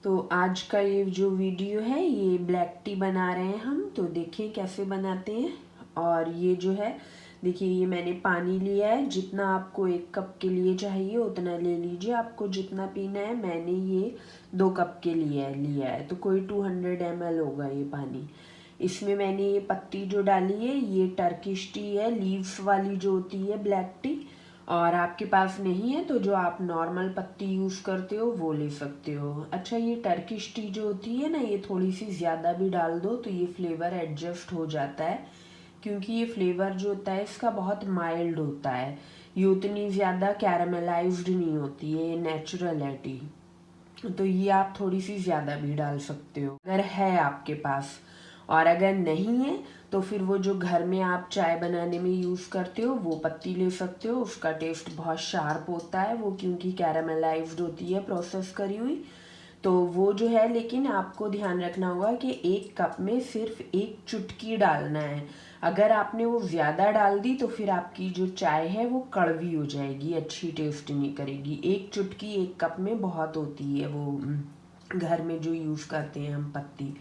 तो आज का ये जो वीडियो है ये ब्लैक टी बना रहे हैं हम। तो देखिए कैसे बनाते हैं। और ये जो है देखिए ये मैंने पानी लिया है, जितना आपको 1 कप के लिए चाहिए उतना ले लीजिए। आपको जितना पीना है, मैंने ये 2 कप के लिए लिया है तो कोई 200 ml होगा ये पानी। इसमें मैंने ये पत्ती जो डाली है ये टर्किश टी है, लीव्स वाली जो होती है ब्लैक टी। और आपके पास नहीं है तो जो आप नॉर्मल पत्ती यूज़ करते हो वो ले सकते हो। अच्छा, ये टर्किश टी जो होती है ना, ये थोड़ी सी ज़्यादा भी डाल दो तो ये फ्लेवर एडजस्ट हो जाता है, क्योंकि ये फ्लेवर जो होता है इसका बहुत माइल्ड होता है। ये उतनी ज़्यादा कैरामेलाइज्ड नहीं होती है, ये नेचुरल है टी। तो ये आप थोड़ी सी ज़्यादा भी डाल सकते हो अगर है आपके पास। और अगर नहीं है तो फिर वो जो घर में आप चाय बनाने में यूज़ करते हो वो पत्ती ले सकते हो। उसका टेस्ट बहुत शार्प होता है वो, क्योंकि कैरामेलाइज्ड होती है, प्रोसेस करी हुई। तो वो जो है, लेकिन आपको ध्यान रखना होगा कि 1 कप में सिर्फ 1 चुटकी डालना है। अगर आपने वो ज़्यादा डाल दी तो फिर आपकी जो चाय है वो कड़वी हो जाएगी, अच्छी टेस्ट नहीं करेगी। 1 चुटकी 1 कप में बहुत होती है वो, घर में जो यूज़ करते हैं हम पत्ती।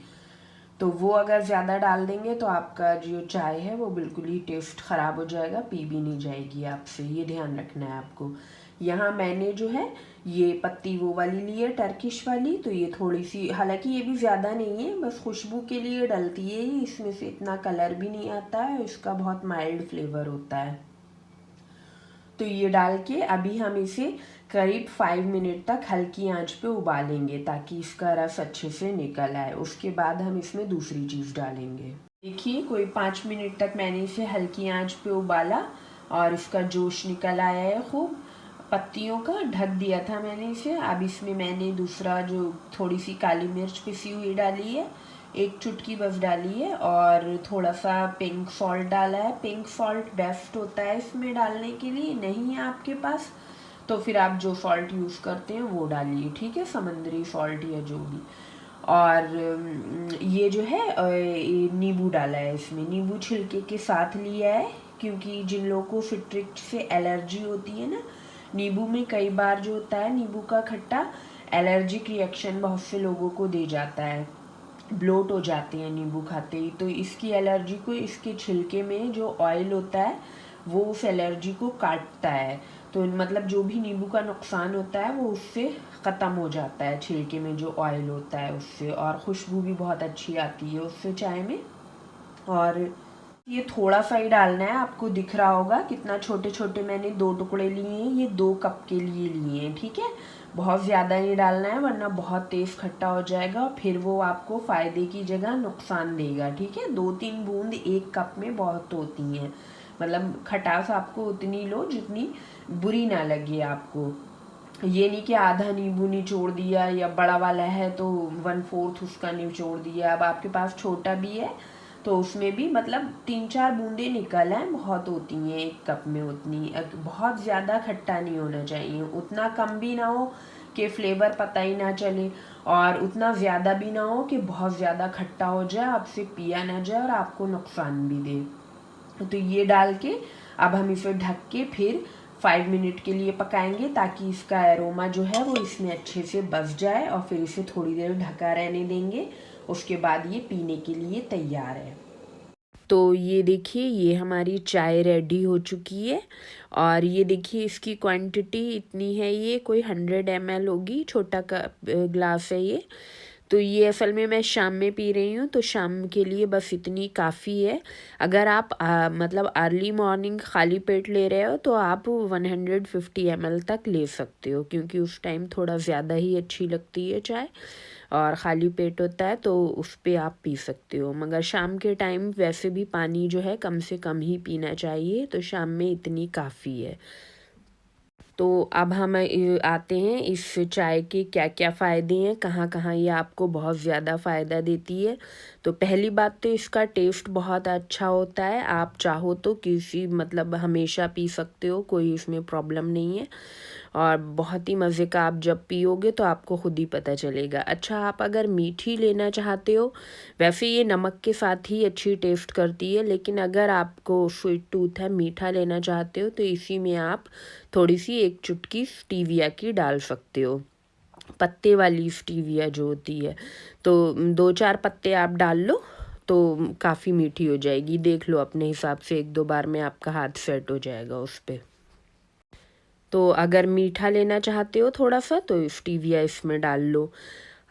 तो वो अगर ज़्यादा डाल देंगे तो आपका जो चाय है वो बिल्कुल ही टेस्ट ख़राब हो जाएगा, पी भी नहीं जाएगी आपसे। ये ध्यान रखना है आपको। यहाँ मैंने जो है ये पत्ती वो वाली ली है, टर्किश वाली। तो ये थोड़ी सी, हालांकि ये भी ज़्यादा नहीं है, बस खुशबू के लिए डलती है। इसमें से इतना कलर भी नहीं आता है, इसका बहुत माइल्ड फ्लेवर होता है। तो ये डाल के अभी हम इसे करीब 5 मिनट तक हल्की आंच पे उबालेंगे ताकि इसका रस अच्छे से निकल आए। उसके बाद हम इसमें दूसरी चीज़ डालेंगे। देखिए कोई 5 मिनट तक मैंने इसे हल्की आंच पे उबाला और इसका जोश निकल आया है खूब। पत्तियों का ढक दिया था मैंने इसे। अब इसमें मैंने दूसरा जो थोड़ी सी काली मिर्च पिसी हुई डाली है, 1 चुटकी बस डाली है। और थोड़ा सा पिंक सॉल्ट डाला है। पिंक सॉल्ट बेस्ट होता है इसमें डालने के लिए। नहीं है आपके पास तो फिर आप जो सॉल्ट यूज़ करते हैं वो डालिए, ठीक है, समुद्री सॉल्ट या जो भी। और ये जो है नींबू डाला है इसमें, नींबू छिलके के साथ लिया है, क्योंकि जिन लोगों को सिट्रिक से एलर्जी होती है ना, नींबू में कई बार जो होता है नींबू का खट्टा एलर्जिक रिएक्शन बहुत से लोगों को दे जाता है, ब्लोट हो जाते हैं नींबू खाते ही। तो इसकी एलर्जी को इसके छिलके में जो ऑयल होता है वो उस एलर्जी को काटता है। तो मतलब जो भी नींबू का नुकसान होता है वो उससे ख़त्म हो जाता है, छिलके में जो ऑयल होता है उससे। और खुशबू भी बहुत अच्छी आती है उससे चाय में। और ये थोड़ा सा ही डालना है, आपको दिख रहा होगा कितना छोटे छोटे मैंने 2 टुकड़े लिए हैं। ये 2 कप के लिए लिए हैं, ठीक है। बहुत ज़्यादा नहीं डालना है वरना बहुत तेज़ खट्टा हो जाएगा और फिर वो आपको फ़ायदे की जगह नुकसान देगा, ठीक है। 2-3 बूंद 1 कप में बहुत होती हैं। मतलब खटास आपको उतनी लो जितनी बुरी ना लगे आपको। ये नहीं कि आधा नींबू निचोड़ दिया, या बड़ा वाला है तो 1/4 उसका निचोड़ दिया। अब आपके पास छोटा भी है तो उसमें भी मतलब 3-4 बूंदे निकल आए बहुत होती हैं 1 कप में। उतनी बहुत ज़्यादा खट्टा नहीं होना चाहिए, उतना कम भी ना हो कि फ्लेवर पता ही ना चले, और उतना ज़्यादा भी ना हो कि बहुत ज़्यादा खट्टा हो जाए, आपसे पिया ना जाए और आपको नुकसान भी दे। तो ये डाल के अब हम इसे ढक के फिर 5 मिनट के लिए पकाएंगे, ताकि इसका एरोमा जो है वो इसमें अच्छे से बस जाए। और फिर इसे थोड़ी देर ढका रहने देंगे। उसके बाद ये पीने के लिए तैयार है। तो ये देखिए ये हमारी चाय रेडी हो चुकी है। और ये देखिए इसकी क्वांटिटी इतनी है, ये कोई 100 ml होगी, छोटा ग्लास है ये। तो ये असल में मैं शाम में पी रही हूँ, तो शाम के लिए बस इतनी काफ़ी है। अगर आप मतलब अर्ली मॉर्निंग खाली पेट ले रहे हो तो आप 150 ml तक ले सकते हो, क्योंकि उस टाइम थोड़ा ज़्यादा ही अच्छी लगती है चाय और ख़ाली पेट होता है, तो उस पे आप पी सकते हो। मगर शाम के टाइम वैसे भी पानी जो है कम से कम ही पीना चाहिए, तो शाम में इतनी काफ़ी है। तो अब हम आते हैं इस चाय के क्या क्या फ़ायदे हैं, कहाँ कहाँ ये आपको बहुत ज़्यादा फ़ायदा देती है। तो पहली बात तो इसका टेस्ट बहुत अच्छा होता है। आप चाहो तो किसी मतलब हमेशा पी सकते हो, कोई इसमें प्रॉब्लम नहीं है। और बहुत ही मज़े का आप जब पियोगे तो आपको खुद ही पता चलेगा। अच्छा, आप अगर मीठी लेना चाहते हो, वैसे ये नमक के साथ ही अच्छी टेस्ट करती है, लेकिन अगर आपको स्वीट टूथ है, मीठा लेना चाहते हो, तो इसी में आप थोड़ी सी 1 चुटकी स्टीविया की डाल सकते हो। पत्ते वाली स्टीविया जो होती है। तो 2-4 पत्ते आप डाल लो तो काफ़ी मीठी हो जाएगी। देख लो अपने हिसाब से, 1-2 बार में आपका हाथ सेट हो जाएगा उस पे। तो अगर मीठा लेना चाहते हो थोड़ा सा तो स्टीविया इसमें डाल लो।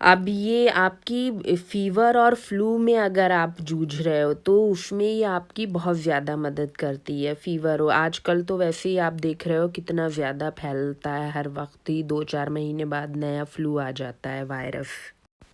अब ये आपकी फ़ीवर और फ्लू में अगर आप जूझ रहे हो तो उसमें ये आपकी बहुत ज़्यादा मदद करती है। फ़ीवर हो, आजकल तो वैसे ही आप देख रहे हो कितना ज़्यादा फैलता है, हर वक्त ही 2-4 महीने बाद नया फ्लू आ जाता है, वायरस।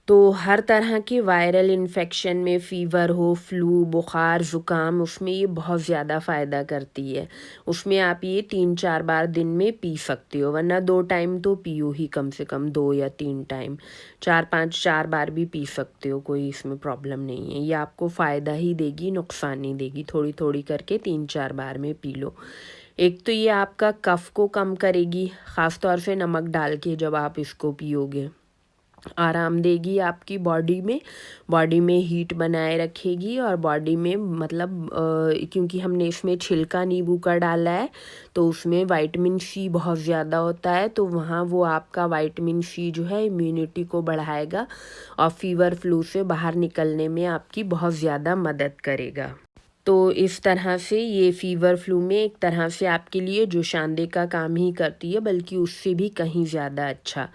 तो हर तरह के वायरल इन्फेक्शन में फ़ीवर हो, फ्लू, बुखार, ज़ुकाम, उसमें ये बहुत ज़्यादा फ़ायदा करती है। उसमें आप ये 3-4 बार दिन में पी सकते हो, वरना 2 टाइम तो पियो ही कम से कम, 2 या 3 टाइम। 4-5 4 बार भी पी सकते हो, कोई इसमें प्रॉब्लम नहीं है। ये आपको फ़ायदा ही देगी, नुकसान नहीं देगी। थोड़ी थोड़ी करके 3-4 बार में पी लो। एक तो ये आपका कफ को कम करेगी, ख़ास तौर से नमक डाल के जब आप इसको पियोगे। आराम देगी आपकी बॉडी में हीट बनाए रखेगी, और बॉडी में मतलब क्योंकि हमने इसमें छिलका नींबू का डाला है तो उसमें विटामिन सी बहुत ज़्यादा होता है, तो वहाँ वो आपका विटामिन सी जो है इम्यूनिटी को बढ़ाएगा और फ़ीवर फ्लू से बाहर निकलने में आपकी बहुत ज़्यादा मदद करेगा। तो इस तरह से ये फ़ीवर फ्लू में एक तरह से आपके लिए जो शानदे का काम ही करती है, बल्कि उससे भी कहीं ज़्यादा अच्छा।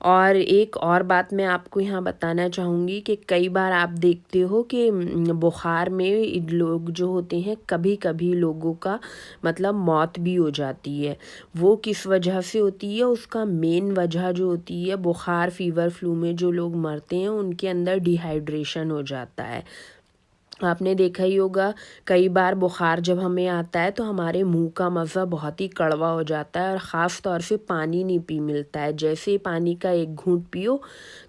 और एक और बात मैं आपको यहाँ बताना चाहूँगी कि कई बार आप देखते हो कि बुखार में लोग जो होते हैं, कभी कभी लोगों का मतलब मौत भी हो जाती है। वो किस वजह से होती है, उसका मेन वजह जो होती है, बुखार फ़ीवर फ्लू में जो लोग मरते हैं उनके अंदर डिहाइड्रेशन हो जाता है। आपने देखा ही होगा, कई बार बुखार जब हमें आता है तो हमारे मुंह का मज़ा बहुत ही कड़वा हो जाता है, और ख़ास तौर से पानी नहीं पी मिलता है। जैसे ही पानी का एक घूंट पियो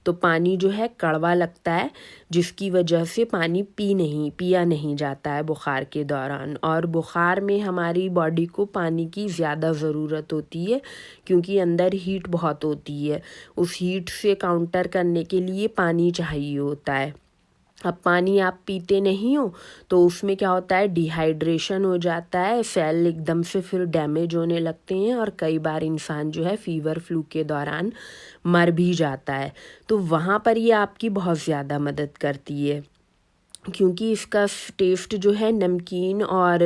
तो पानी जो है कड़वा लगता है, जिसकी वजह से पानी पिया नहीं जाता है बुखार के दौरान। और बुखार में हमारी बॉडी को पानी की ज़्यादा ज़रूरत होती है, क्योंकि अंदर हीट बहुत होती है। उस हीट से काउंटर करने के लिए पानी चाहिए होता है। अब पानी आप पीते नहीं हो तो उसमें क्या होता है, डिहाइड्रेशन हो जाता है, सेल एकदम से फिर डैमेज होने लगते हैं, और कई बार इंसान जो है फ़ीवर फ्लू के दौरान मर भी जाता है। तो वहाँ पर ये आपकी बहुत ज़्यादा मदद करती है, क्योंकि इसका टेस्ट जो है नमकीन और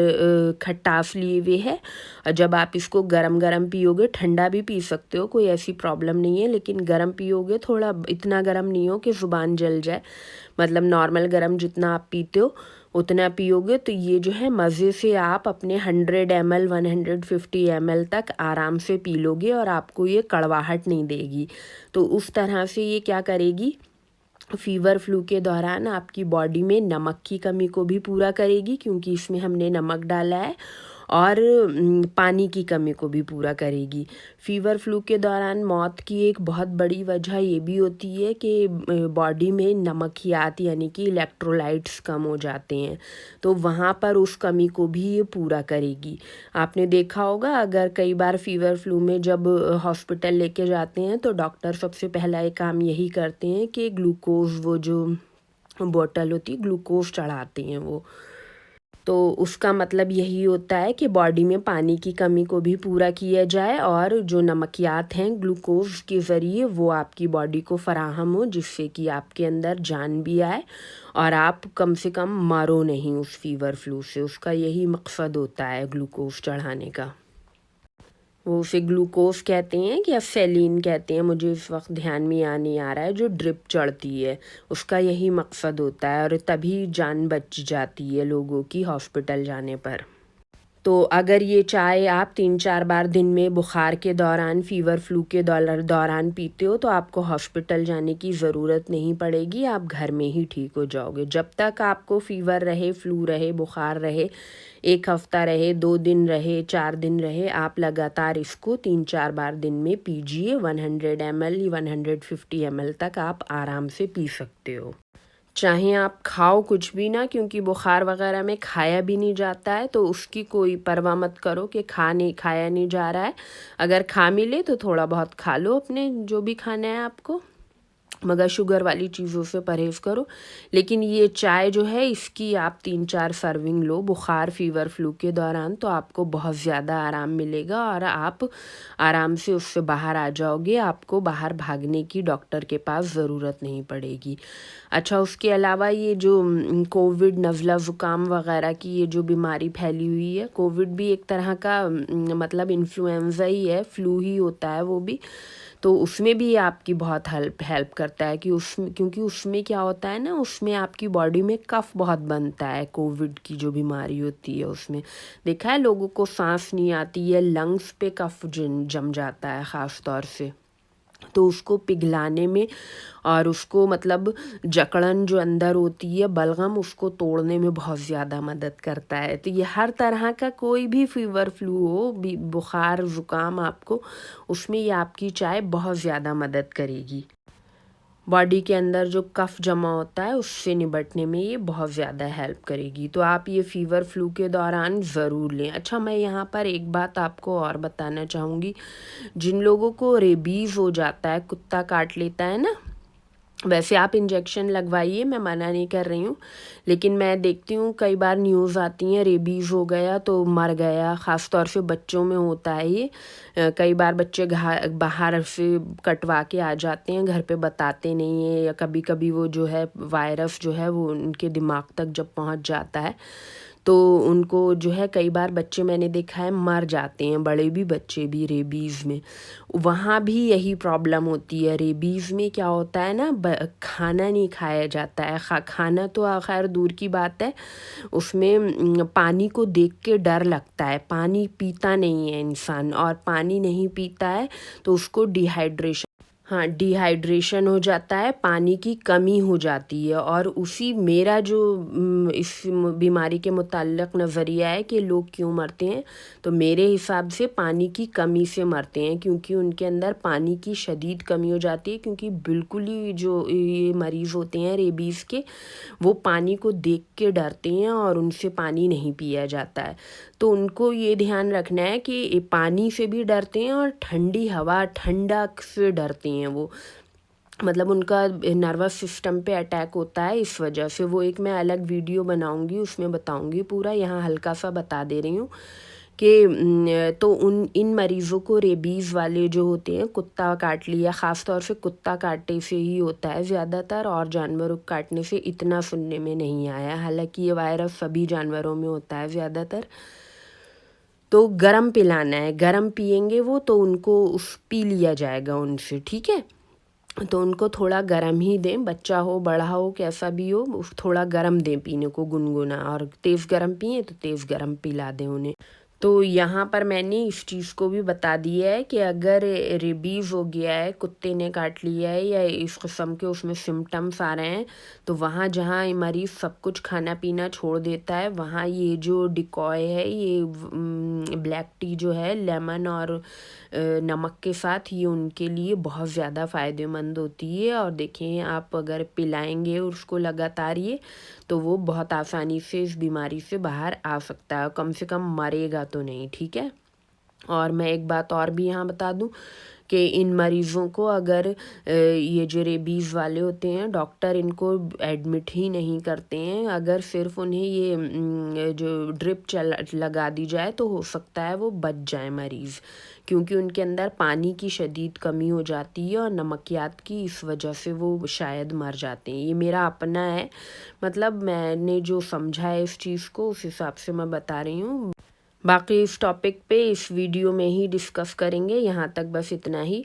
खटास लिए हुए है। और जब आप इसको गरम गरम पियोगे, ठंडा भी पी सकते हो, कोई ऐसी प्रॉब्लम नहीं है, लेकिन गरम पियोगे, थोड़ा इतना गरम नहीं हो कि ज़ुबान जल जाए, मतलब नॉर्मल गरम जितना आप पीते हो उतना पियोगे तो ये जो है मज़े से आप अपने 100 ml 150 ml तक आराम से पी लोगे, और आपको ये कड़वाहट नहीं देगी। तो उस तरह से ये क्या करेगी, फ़ीवर फ्लू के दौरान आपकी बॉडी में नमक की कमी को भी पूरा करेगी, क्योंकि इसमें हमने नमक डाला है, और पानी की कमी को भी पूरा करेगी। फ़ीवर फ्लू के दौरान मौत की एक बहुत बड़ी वजह ये भी होती है कि बॉडी में नमकियात यानी कि इलेक्ट्रोलाइट्स कम हो जाते हैं, तो वहाँ पर उस कमी को भी ये पूरा करेगी। आपने देखा होगा, अगर कई बार फ़ीवर फ्लू में जब हॉस्पिटल लेके जाते हैं तो डॉक्टर सबसे पहला एक काम यही करते हैं कि ग्लूकोज़, वो जो बोतल होती है, ग्लूकोज़ चढ़ाते हैं वो। तो उसका मतलब यही होता है कि बॉडी में पानी की कमी को भी पूरा किया जाए, और जो नमकियात हैं ग्लूकोज़ के ज़रिए वो आपकी बॉडी को फ़राहम हो, जिससे कि आपके अंदर जान भी आए और आप कम से कम मरो नहीं उस फ़ीवर फ्लू से। उसका यही मकसद होता है ग्लूकोज़ चढ़ाने का। वो उसे ग्लूकोज कहते हैं या सेलिन कहते हैं, मुझे इस वक्त ध्यान में नहीं आ रहा है, जो ड्रिप चढ़ती है, उसका यही मकसद होता है, और तभी जान बच जाती है लोगों की हॉस्पिटल जाने पर। तो अगर ये चाय आप 3-4 बार दिन में बुखार के दौरान, फ़ीवर फ्लू के दौरान पीते हो तो आपको हॉस्पिटल जाने की ज़रूरत नहीं पड़ेगी, आप घर में ही ठीक हो जाओगे। जब तक आपको फ़ीवर रहे, फ्लू रहे, बुखार रहे, 1 हफ़्ता रहे, 2 दिन रहे, 4 दिन रहे, आप लगातार इसको 3-4 बार दिन में पीजिए। 100 ml 150 ml तक आप आराम से पी सकते हो। चाहे आप खाओ कुछ भी ना, क्योंकि बुखार वगैरह में खाया भी नहीं जाता है, तो उसकी कोई परवाह मत करो कि खाया नहीं जा रहा है। अगर खा मिले तो थोड़ा बहुत खा लो, अपने जो भी खाना है आपको, मगर शुगर वाली चीज़ों से परहेज़ करो। लेकिन ये चाय जो है इसकी आप 3-4 सर्विंग लो बुखार फीवर फ्लू के दौरान, तो आपको बहुत ज़्यादा आराम मिलेगा और आप आराम से उससे बाहर आ जाओगे। आपको बाहर भागने की डॉक्टर के पास ज़रूरत नहीं पड़ेगी। अच्छा, उसके अलावा ये जो कोविड नज़ला ज़ुकाम वगैरह की ये जो बीमारी फैली हुई है, कोविड भी एक तरह का मतलब इन्फ्लुएंज़ा ही है, फ्लू ही होता है वो भी। तो उसमें भी आपकी बहुत हेल्प हेल्प करता है कि उसमें, क्योंकि उसमें क्या होता है ना, उसमें आपकी बॉडी में कफ बहुत बनता है। कोविड की जो बीमारी होती है उसमें देखा है लोगों को सांस नहीं आती है, लंग्स पे कफ जम जाता है ख़ास तौर से। तो उसको पिघलाने में और उसको मतलब जकड़न जो अंदर होती है बलगम, उसको तोड़ने में बहुत ज़्यादा मदद करता है। तो ये हर तरह का कोई भी फीवर फ्लू हो, बुखार ज़ुकाम आपको, उसमें ये आपकी चाय बहुत ज़्यादा मदद करेगी। बॉडी के अंदर जो कफ जमा होता है उससे निपटने में ये बहुत ज़्यादा हेल्प करेगी। तो आप ये फीवर फ्लू के दौरान ज़रूर लें। अच्छा, मैं यहाँ पर एक बात आपको और बताना चाहूँगी। जिन लोगों को रेबीज़ हो जाता है, कुत्ता काट लेता है ना, वैसे आप इंजेक्शन लगवाइए, मैं मना नहीं कर रही हूँ, लेकिन मैं देखती हूँ कई बार न्यूज़ आती हैं रेबीज़ हो गया तो मर गया। ख़ास तौर से बच्चों में होता है ये। कई बार बच्चे बाहर से कटवा के आ जाते हैं, घर पे बताते नहीं हैं, या कभी कभी वो जो है वायरस जो है वो उनके दिमाग तक जब पहुँच जाता है तो उनको जो है, कई बार बच्चे मैंने देखा है मर जाते हैं, बड़े भी बच्चे भी रेबीज़ में। वहाँ भी यही प्रॉब्लम होती है। रेबीज़ में क्या होता है ना, खाना नहीं खाया जाता है। खाना तो खैर दूर की बात है, उसमें पानी को देख के डर लगता है। पानी पीता नहीं है इंसान, और पानी नहीं पीता है तो उसको डिहाइड्रेशन, हाँ, डिहाइड्रेशन हो जाता है, पानी की कमी हो जाती है। और उसी मेरा जो इस बीमारी के मुताल्लिक़ नज़रिया है कि लोग क्यों मरते हैं, तो मेरे हिसाब से पानी की कमी से मरते हैं, क्योंकि उनके अंदर पानी की शदीद कमी हो जाती है। क्योंकि बिल्कुल ही जो ये मरीज़ होते हैं रेबीज़ के, वो पानी को देख के डरते हैं और उनसे पानी नहीं पिया जाता है। तो उनको ये ध्यान रखना है कि पानी से भी डरते हैं और ठंडी हवा, ठंडा से डरते हैं वो। मतलब उनका नर्वस सिस्टम पे अटैक होता है इस वजह से। वो एक मैं अलग वीडियो बनाऊंगी, उसमें बताऊंगी पूरा, यहाँ हल्का सा बता दे रही हूँ कि तो इन मरीज़ों को, रेबीज़ वाले जो होते हैं, कुत्ता काट लिया, ख़ास तौर से कुत्ता काटने से ही होता है ज़्यादातर, और जानवरों को काटने से इतना सुनने में नहीं आया। हालांकि ये वायरस सभी जानवरों में होता है ज़्यादातर। तो गरम पिलाना है, गरम पियेंगे वो तो उनको पी लिया जाएगा उनसे, ठीक है। तो उनको थोड़ा गरम ही दें, बच्चा हो बड़ा हो कैसा भी हो, थोड़ा गरम दें पीने को, गुनगुना। और तेज़ गरम पिए तो तेज़ गरम पिला दें उन्हें। तो यहाँ पर मैंने इस चीज़ को भी बता दिया है कि अगर रेबीज़ हो गया है, कुत्ते ने काट लिया है, या इस किस्म के उसमें सिम्टम्स आ रहे हैं, तो वहाँ जहाँ मरीज़ सब कुछ खाना पीना छोड़ देता है, वहाँ ये जो डिकॉय है, ये ब्लैक टी जो है लेमन और नमक के साथ, ये उनके लिए बहुत ज़्यादा फ़ायदेमंद होती है। और देखें, आप अगर पिलाएंगे उसको लगातार ये, तो वो बहुत आसानी से इस बीमारी से बाहर आ सकता है, कम से कम मरेगा तो नहीं, ठीक है। और मैं एक बात और भी यहाँ बता दूँ कि इन मरीज़ों को अगर ये जो रेबीज़ वाले होते हैं, डॉक्टर इनको एडमिट ही नहीं करते हैं। अगर सिर्फ उन्हें ये जो ड्रिप लगा दी जाए तो हो सकता है वो बच जाए मरीज़, क्योंकि उनके अंदर पानी की शदीद कमी हो जाती है और नमकियात की, इस वजह से वो शायद मर जाते हैं। ये मेरा अपना है, मतलब मैंने जो समझा है इस चीज़ को, उस हिसाब से मैं बता रही हूँ। बाकी इस टॉपिक पे इस वीडियो में ही डिस्कस करेंगे, यहाँ तक बस इतना ही।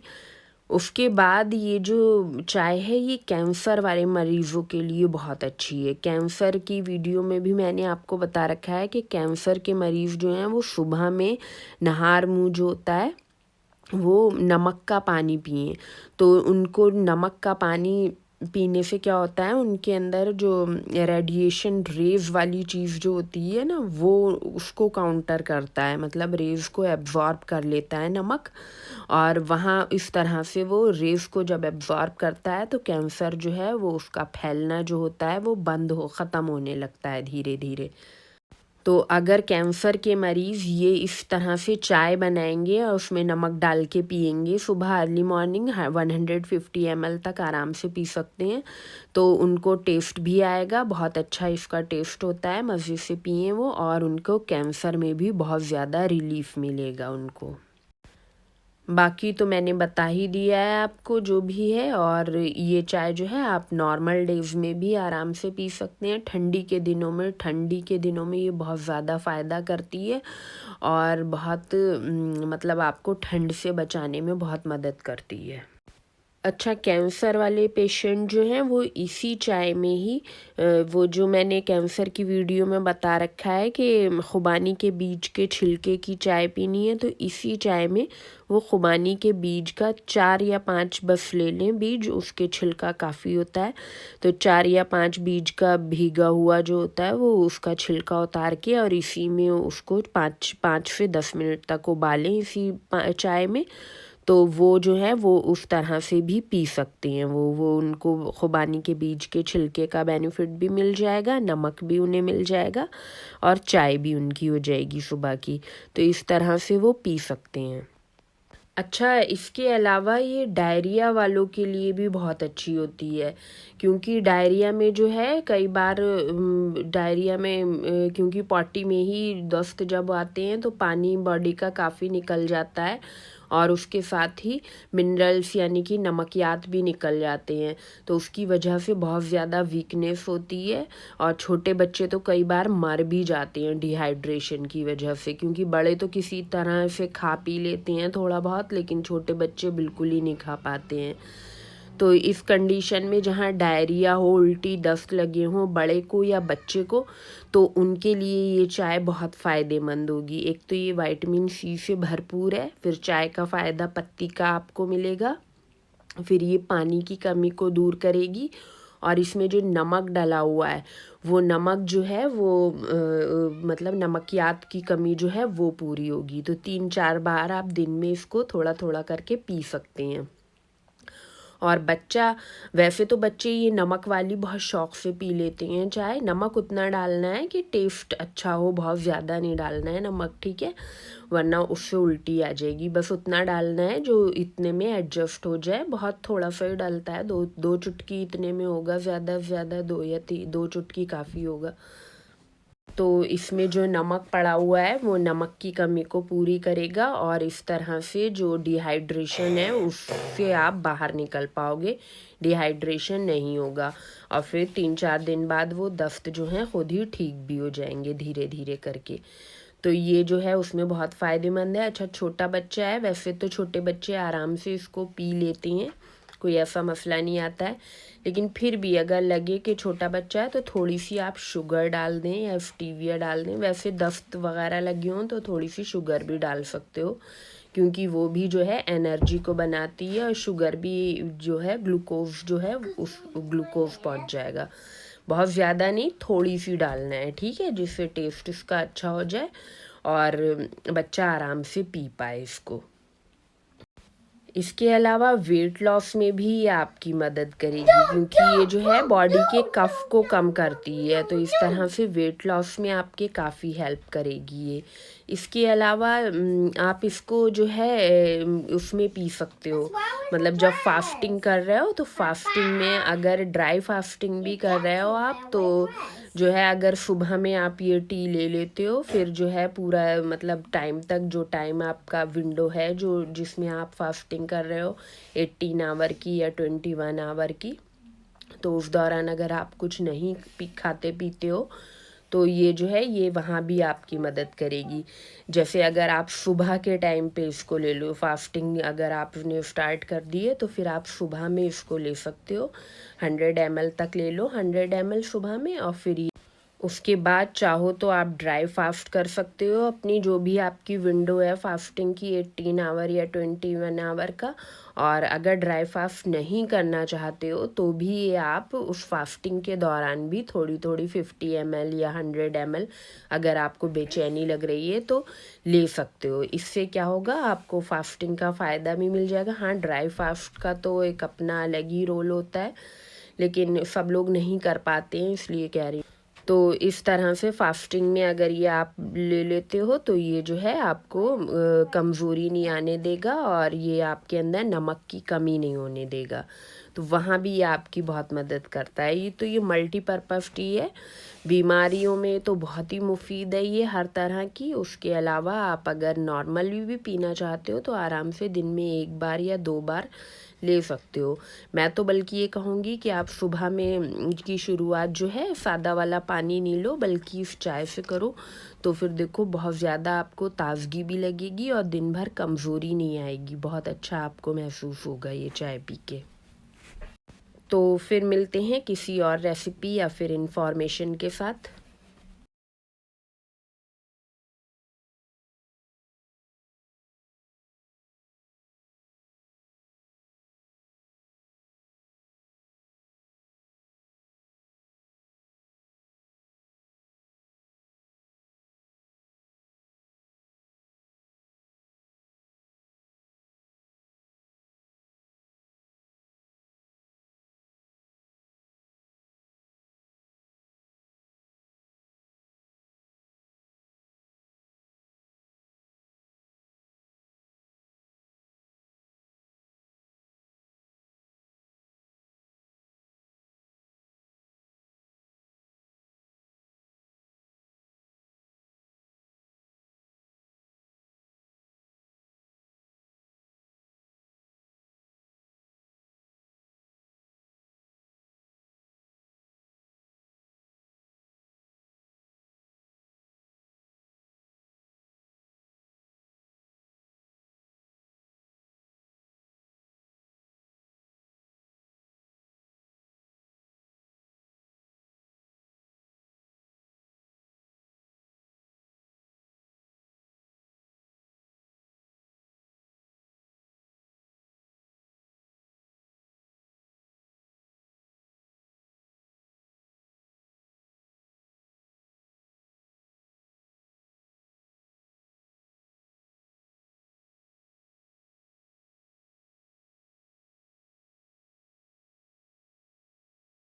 उसके बाद ये जो चाय है, ये कैंसर वाले मरीज़ों के लिए बहुत अच्छी है। कैंसर की वीडियो में भी मैंने आपको बता रखा है कि कैंसर के मरीज़ जो हैं वो सुबह में नहार मुँह जो होता है वो नमक का पानी पिएं। तो उनको नमक का पानी पीने से क्या होता है, उनके अंदर जो रेडिएशन रेज़ वाली चीज़ जो होती है ना, वो उसको काउंटर करता है, मतलब रेज़ को एब्ज़ॉर्ब कर लेता है नमक। और वहाँ इस तरह से वो रेज़ को जब एब्ज़ॉर्ब करता है तो कैंसर जो है वो, उसका फैलना जो होता है वो बंद ख़त्म होने लगता है धीरे धीरे। तो अगर कैंसर के मरीज़ ये इस तरह से चाय बनाएंगे और उसमें नमक डाल के पियेंगे सुबह अर्ली मॉर्निंग 150 ml तक आराम से पी सकते हैं। तो उनको टेस्ट भी आएगा, बहुत अच्छा इसका टेस्ट होता है, मज़े से पिए वो, और उनको कैंसर में भी बहुत ज़्यादा रिलीफ मिलेगा उनको। बाकी तो मैंने बता ही दिया है आपको जो भी है। और ये चाय जो है आप नॉर्मल डेज़ में भी आराम से पी सकते हैं। ठंडी के दिनों में ये बहुत ज़्यादा फ़ायदा करती है और बहुत मतलब आपको ठंड से बचाने में बहुत मदद करती है। अच्छा, कैंसर वाले पेशेंट जो हैं वो इसी चाय में ही वो जो मैंने कैंसर की वीडियो में बता रखा है कि खुबानी के बीज के छिलके की चाय पीनी है, तो इसी चाय में वो खुबानी के बीज का 4 या 5 बस ले लें बीज, उसके छिलका काफ़ी होता है। तो 4 या 5 बीज का भीगा हुआ जो होता है वो उसका छिलका उतार के और इसी में उसको 5 से 10 मिनट तक उबालें इसी चाय में। तो वो जो है वो उस तरह से भी पी सकती हैं। वो उनको खुबानी के बीज के छिलके का बेनिफिट भी मिल जाएगा, नमक भी उन्हें मिल जाएगा और चाय भी उनकी हो जाएगी सुबह की। तो इस तरह से वो पी सकते हैं। अच्छा, इसके अलावा ये डायरिया वालों के लिए भी बहुत अच्छी होती है, क्योंकि डायरिया में जो है कई बार डायरिया में क्योंकि पॉटी में ही दस्त जब आते हैं तो पानी बॉडी का काफ़ी निकल जाता है और उसके साथ ही मिनरल्स यानी कि नमकियात भी निकल जाते हैं। तो उसकी वजह से बहुत ज़्यादा वीकनेस होती है और छोटे बच्चे तो कई बार मर भी जाते हैं डिहाइड्रेशन की वजह से, क्योंकि बड़े तो किसी तरह से खा पी लेते हैं थोड़ा बहुत, लेकिन छोटे बच्चे बिल्कुल ही नहीं खा पाते हैं। तो इस कंडीशन में जहाँ डायरिया हो, उल्टी दस्त लगे हों बड़े को या बच्चे को, तो उनके लिए ये चाय बहुत फ़ायदेमंद होगी। एक तो ये विटामिन सी से भरपूर है, फिर चाय का फ़ायदा पत्ती का आपको मिलेगा, फिर ये पानी की कमी को दूर करेगी और इसमें जो नमक डला हुआ है वो नमक जो है वो मतलब नमकियात की कमी जो है वो पूरी होगी। तो 3-4 बार आप दिन में इसको थोड़ा थोड़ा करके पी सकते हैं। और बच्चा, वैसे तो बच्चे ये नमक वाली बहुत शौक से पी लेते हैं चाय। नमक उतना डालना है कि टेस्ट अच्छा हो, बहुत ज़्यादा नहीं डालना है नमक, ठीक है, वरना उससे उल्टी आ जाएगी। बस उतना डालना है जो इतने में एडजस्ट हो जाए, बहुत थोड़ा सा ही डलता है, दो चुटकी इतने में होगा, ज़्यादा से ज़्यादा 2 चुटकी काफ़ी होगा। तो इसमें जो नमक पड़ा हुआ है वो नमक की कमी को पूरी करेगा और इस तरह से जो डिहाइड्रेशन है उससे आप बाहर निकल पाओगे, डिहाइड्रेशन नहीं होगा। और फिर 3-4 दिन बाद वो दस्त जो है खुद ही ठीक भी हो जाएंगे धीरे धीरे करके। तो ये जो है उसमें बहुत फ़ायदेमंद है। अच्छा, छोटा बच्चा है, वैसे तो छोटे बच्चे आराम से इसको पी लेते हैं, कोई ऐसा मसला नहीं आता है, लेकिन फिर भी अगर लगे कि छोटा बच्चा है तो थोड़ी सी आप शुगर डाल दें या स्टीविया डाल दें। वैसे दस्त वगैरह लगे हों तो थोड़ी सी शुगर भी डाल सकते हो, क्योंकि वो भी जो है एनर्जी को बनाती है और शुगर भी जो है ग्लूकोज जो है उस ग्लूकोज पहुंच जाएगा। बहुत ज़्यादा नहीं, थोड़ी सी डालना है, ठीक है, जिससे टेस्ट इसका अच्छा हो जाए और बच्चा आराम से पी पाए इसको। इसके अलावा वेट लॉस में भी ये आपकी मदद करेगी, क्योंकि ये जो है बॉडी के कफ को कम करती है, तो इस तरह से वेट लॉस में आपके काफ़ी हेल्प करेगी ये। इसके अलावा आप इसको जो है उसमें पी सकते हो, मतलब जब फास्टिंग कर रहे हो तो फास्टिंग में अगर ड्राई फास्टिंग भी कर रहे हो आप तो जो है अगर सुबह में आप ये टी ले लेते हो, फिर जो है पूरा मतलब टाइम तक जो टाइम आपका विंडो है जो जिसमें आप फास्टिंग कर रहे हो 18 आवर की या 21 आवर की, तो उस दौरान अगर आप कुछ नहीं खाते पीते हो तो ये जो है ये वहाँ भी आपकी मदद करेगी। जैसे अगर आप सुबह के टाइम पे इसको ले लो, फास्टिंग अगर आपने स्टार्ट कर दी है तो फिर आप सुबह में इसको ले सकते हो, 100 ml तक ले लो, 100 ml सुबह में, और फिर उसके बाद चाहो तो आप ड्राई फास्ट कर सकते हो अपनी जो भी आपकी विंडो है फास्टिंग की 18 आवर या 21 आवर का। और अगर ड्राई फास्ट नहीं करना चाहते हो तो भी ये आप उस फास्टिंग के दौरान भी थोड़ी थोड़ी 50 ml या 100 ml अगर आपको बेचैनी लग रही है तो ले सकते हो। इससे क्या होगा, आपको फास्टिंग का फ़ायदा भी मिल जाएगा। हाँ, ड्राई फास्ट का तो एक अपना अलग ही रोल होता है, लेकिन सब लोग नहीं कर पाते हैं, इसलिए कह रही हूँ। तो इस तरह से फास्टिंग में अगर ये आप ले लेते हो तो ये जो है आपको कमज़ोरी नहीं आने देगा और ये आपके अंदर नमक की कमी नहीं होने देगा। तो वहाँ भी ये आपकी बहुत मदद करता है। ये मल्टीपर्पज़ टी है, बीमारियों में तो बहुत ही मुफीद है ये हर तरह की। उसके अलावा आप अगर नॉर्मली भी पीना चाहते हो तो आराम से दिन में 1 बार या 2 बार ले सकते हो। मैं तो बल्कि ये कहूँगी कि आप सुबह में की शुरुआत जो है सादा वाला पानी नहीं लो, बल्कि इस चाय से करो। तो फिर देखो बहुत ज़्यादा आपको ताज़गी भी लगेगी और दिन भर कमज़ोरी नहीं आएगी। बहुत अच्छा आपको महसूस होगा ये चाय पी के। तो फिर मिलते हैं किसी और रेसिपी या फिर इंफॉर्मेशन के साथ।